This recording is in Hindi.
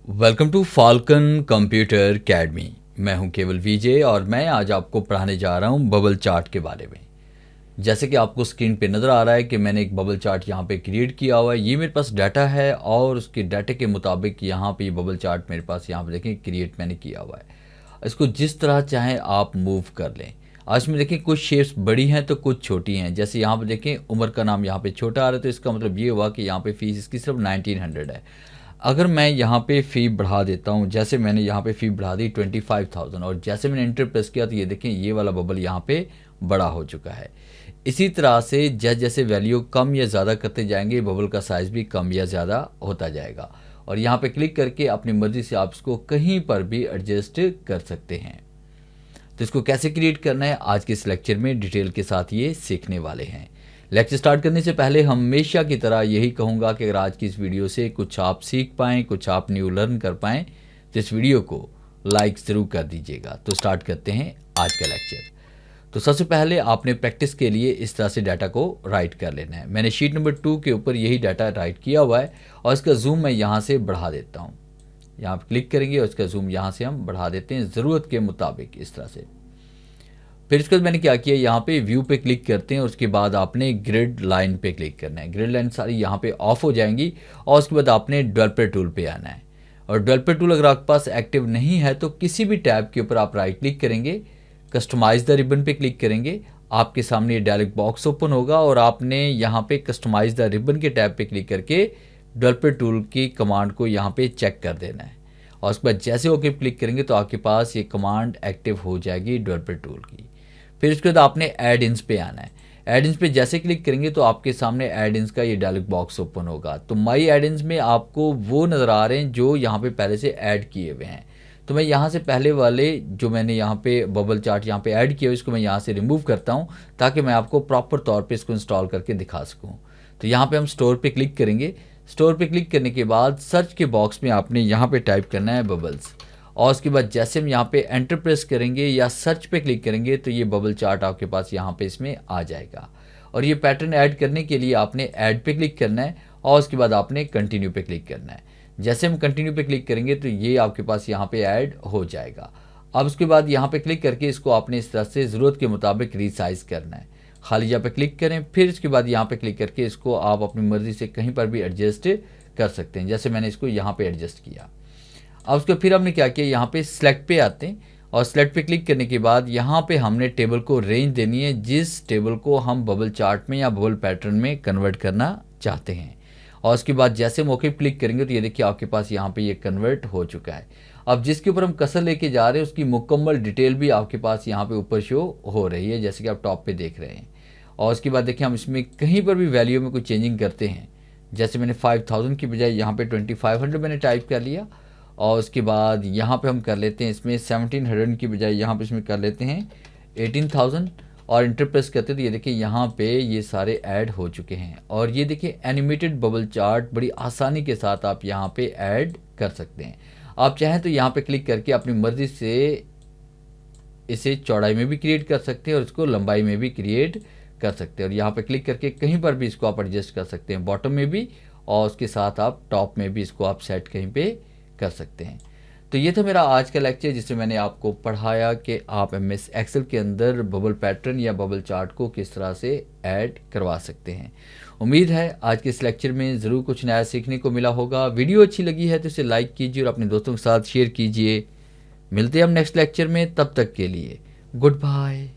Welcome to Falcon computer academy. मैं हूं केवल विजय और मैं आज आपको पढ़ाने जा रहा हूं बबल चार्ट के बारे में। जैसे कि आपको स्क्रीन पे नज़र आ रहा है कि मैंने एक बबल चार्ट यहां पे क्रिएट किया हुआ है। ये मेरे पास डाटा है और उसके डाटे के मुताबिक यहां पे ये बबल चार्ट मेरे पास यहां पे देखें क्रिएट मैंने किया हुआ है। इसको जिस तरह चाहें आप मूव कर लें। आज में देखें कुछ शेप्स बड़ी हैं तो कुछ छोटी हैं। जैसे यहाँ पे देखें उमर का नाम यहाँ पे छोटा आ रहा है, तो इसका मतलब ये हुआ कि यहाँ पे फीस इसकी सिर्फ 1900 है। अगर मैं यहाँ पे फ़ी बढ़ा देता हूँ, जैसे मैंने यहाँ पे फ़ी बढ़ा दी 25,000 और जैसे मैंने एंटर प्रेस किया तो ये देखें ये वाला बबल यहाँ पे बड़ा हो चुका है। इसी तरह से जैसे जैसे वैल्यू कम या ज़्यादा करते जाएंगे बबल का साइज़ भी कम या ज़्यादा होता जाएगा। और यहाँ पे क्लिक करके अपनी मर्ज़ी से आप इसको कहीं पर भी एडजस्ट कर सकते हैं। तो इसको कैसे क्रिएट करना है आज के इस लेक्चर में डिटेल के साथ ये सीखने वाले हैं। लेक्चर स्टार्ट करने से पहले हमेशा की तरह यही कहूँगा कि अगर आज की इस वीडियो से कुछ आप सीख पाएँ, कुछ आप न्यू लर्न कर पाएँ तो इस वीडियो को लाइक ज़रूर कर दीजिएगा। तो स्टार्ट करते हैं आज का लेक्चर। तो सबसे पहले आपने प्रैक्टिस के लिए इस तरह से डाटा को राइट कर लेना है। मैंने शीट नंबर 2 के ऊपर यही डाटा राइट किया हुआ है और इसका जूम मैं यहाँ से बढ़ा देता हूँ। यहाँ पर क्लिक करेंगे और इसका जूम यहाँ से हम बढ़ा देते हैं ज़रूरत के मुताबिक इस तरह से। फिर इसके बाद मैंने क्या किया, यहाँ पे व्यू पे क्लिक करते हैं और उसके बाद आपने ग्रिड लाइन पे क्लिक करना है। ग्रिड लाइन सारी यहाँ पे ऑफ हो जाएंगी और उसके बाद आपने डेवलपर टूल पे आना है। और डेवलपर टूल अगर आपके पास एक्टिव नहीं है तो किसी भी टैब के ऊपर आप राइट क्लिक करेंगे, कस्टमाइज द रिबन पे क्लिक करेंगे, आपके सामने ये डायलॉग बॉक्स ओपन होगा और आपने यहाँ पे कस्टमाइज द रिबन के टैब पे क्लिक करके डेवलपर टूल की कमांड को यहाँ पे चेक कर देना है। और उसके बाद जैसे ओके क्लिक करेंगे तो आपके पास ये कमांड एक्टिव हो जाएगी डेवलपर टूल की। फिर उसके बाद आपने एड इन्स पे आना है। एड इन्स पे जैसे क्लिक करेंगे तो आपके सामने एड इन्स का ये डायलॉग बॉक्स ओपन होगा। तो माई एड इन्स में आपको वो नज़र आ रहे हैं जो यहाँ पे पहले से ऐड किए हुए हैं। तो मैं यहाँ से पहले वाले जो मैंने यहाँ पे बबल चार्ट यहाँ पे ऐड किया इसको मैं यहाँ से रिमूव करता हूँ ताकि मैं आपको प्रॉपर तौर पर इसको इंस्टॉल करके दिखा सकूँ। तो यहाँ पर हम स्टोर पर क्लिक करेंगे। स्टोर पर क्लिक करने के बाद सर्च के बॉक्स में आपने यहाँ पर टाइप करना है बबल्स। और उसके बाद जैसे हम यहाँ पे एंटर प्रेस करेंगे या सर्च पे क्लिक करेंगे तो ये बबल चार्ट आपके पास यहाँ पे इसमें आ जाएगा। और ये पैटर्न ऐड करने के लिए आपने ऐड पे क्लिक करना है और उसके बाद आपने कंटिन्यू पे क्लिक करना है। जैसे हम कंटिन्यू पे क्लिक करेंगे तो ये आपके पास यहाँ पे ऐड हो जाएगा। अब उसके बाद यहाँ पे क्लिक करके इसको आपने इस तरह से ज़रूरत के मुताबिक रिसाइज करना है। खाली जगह पे क्लिक करें, फिर इसके बाद यहाँ पे क्लिक करके इसको आप अपनी मर्ज़ी से कहीं पर भी एडजस्ट कर सकते हैं। जैसे मैंने इसको यहाँ पे एडजस्ट किया। अब उसको फिर हमने क्या किया, यहाँ पे सिलेक्ट पे आते हैं और सिलेक्ट पे क्लिक करने के बाद यहाँ पे हमने टेबल को रेंज देनी है जिस टेबल को हम बबल चार्ट में या बबल पैटर्न में कन्वर्ट करना चाहते हैं। और उसके बाद जैसे हम ओके क्लिक करेंगे तो ये देखिए आपके पास यहाँ पे ये कन्वर्ट हो चुका है। अब जिसके ऊपर हम कसर लेके जा रहे हैं उसकी मुकम्मल डिटेल भी आपके पास यहाँ पे ऊपर शो हो रही है, जैसे कि आप टॉप पे देख रहे हैं। और उसके बाद देखिए हम इसमें कहीं पर भी वैल्यू में कोई चेंजिंग करते हैं। जैसे मैंने 5000 की बजाय यहाँ पे 2500 मैंने टाइप कर लिया। और उसके बाद यहाँ पे हम कर लेते हैं इसमें 1700 की बजाय यहाँ पे इसमें कर लेते हैं 18,000 और इंटर प्रेस करते हैं तो ये देखिए यहाँ पे ये सारे ऐड हो चुके हैं। और ये देखिए एनिमेटेड बबल चार्ट बड़ी आसानी के साथ आप यहाँ पे ऐड कर सकते हैं। आप चाहें तो यहाँ पे क्लिक करके अपनी मर्ज़ी से इसे चौड़ाई में भी क्रिएट कर सकते हैं और इसको लंबाई में भी क्रिएट कर सकते हैं। और यहाँ पे क्लिक करके कहीं पर भी इसको आप एडजस्ट कर सकते हैं, बॉटम में भी और उसके साथ आप टॉप में भी इसको आप सेट कहीं पे कर सकते हैं। तो ये था मेरा आज का लेक्चर जिसमें मैंने आपको पढ़ाया कि आप एमएस एक्सेल के अंदर बबल पैटर्न या बबल चार्ट को किस तरह से ऐड करवा सकते हैं। उम्मीद है आज के इस लेक्चर में ज़रूर कुछ नया सीखने को मिला होगा। वीडियो अच्छी लगी है तो इसे लाइक कीजिए और अपने दोस्तों के साथ शेयर कीजिए। मिलते हैं हम नेक्स्ट लेक्चर में, तब तक के लिए गुड बाय।